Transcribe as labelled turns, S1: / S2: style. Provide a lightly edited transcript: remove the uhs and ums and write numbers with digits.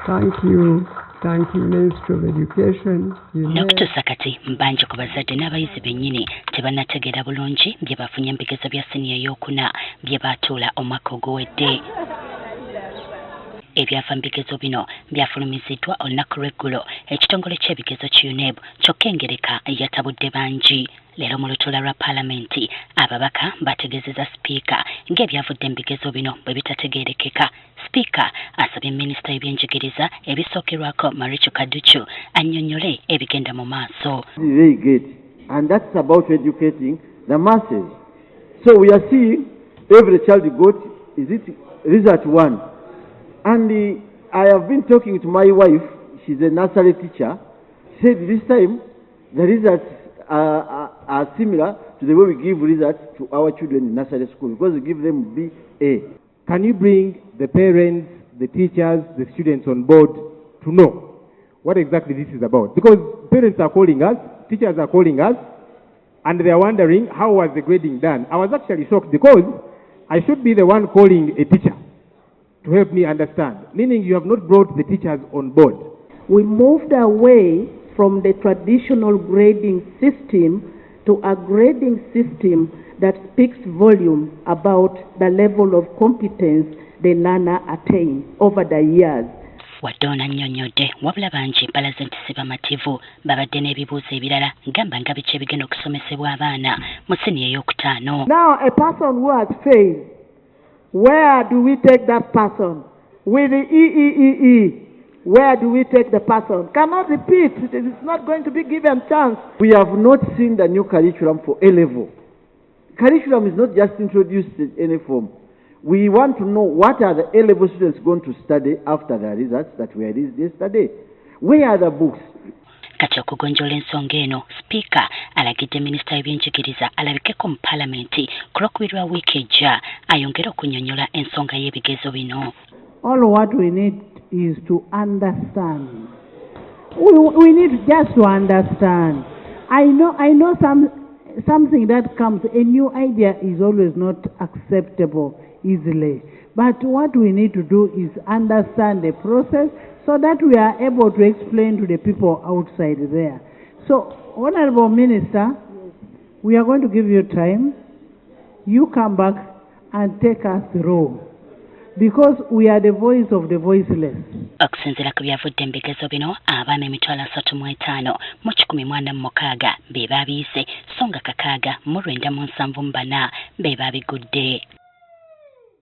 S1: Thank you, Minister of Education.
S2: N'okutuusa kati mbanje ku bazadde n'abayizi bennyini tebannategeera bulungi bye bafunye ebigezo bya siniya ey'okuna bye baatuula omwaka oguwedde. Ebyava mu bigezo bino byafulumiziddwa olunaku lw'eggulo ekitongole ky'ebigezo ki kyokka engereka yatabudde bangi. Leero mu lutuula lwa Palamenti ababaka bategeezezza sipiika ng'ebyavudde mu bigezo bino bwe bitategeerekeka. Sipiika asabye minisita y'ebyenjigiriza ebisookerwako Marichu Kaduchu annyonnyole ebigenda mu maaso.
S3: Very good. And that's about educating the masses. So we are seeing every child got result 1. And I have been talking to my wife, she's a nursery teacher. She said this time the results are similar to the way we give results to our children in nursery school, because we give them BA.
S4: Can you bring the parents, the teachers, the students on board to know what exactly this is about? Because parents are calling us, teachers are calling us, and they are wondering how was the grading done. I was actually shocked because I should be the one calling a teacher to help me understand, meaning you have not brought the teachers on board.
S5: We moved away from the traditional grading system to a grading system that speaks volume about the level of competence the learner attains over the years.
S2: Wadde annyonnyodde wabula bangi balaze nti si bamativu babadde n'ebibuuzo ebirala gamba nga biki ebigenda okusomesebwa abaana mu siniya ey'okutaano.
S5: Now a person who has failed, where do we take that person? With the EEEE, where do we take the person? Cannot repeat, it is not going to be given chance.
S3: We have not seen the new curriculum for A-level. Curriculum is not just introduced in any form. We want to know what are the A-level students going to study after the results that were released yesterday. Where are the books?
S2: Kati okugonjoola ensonga eno sipiika alagidde minisita y'ebyenjigiriza alabikeko mu Palamenti ku Lwokubiri lwa wiiki ejja ayongere okunnyonnyola ensonga y'ebigezo bino.
S5: All what we need is to understand. We need just to understand. I know something that comes, a new idea is always not acceptable easily. But what we need to do is understand the process so that we are able to explain to the people outside there. So, Honorable Minister, we are going to give you time. You come back and take us through, because we are the voice of the voiceless.
S2: Okusinziira ku byavudde mu bigezo bino abaana emitwalo 35 mu 146 be baabiyize so nga 694 be baabigudde.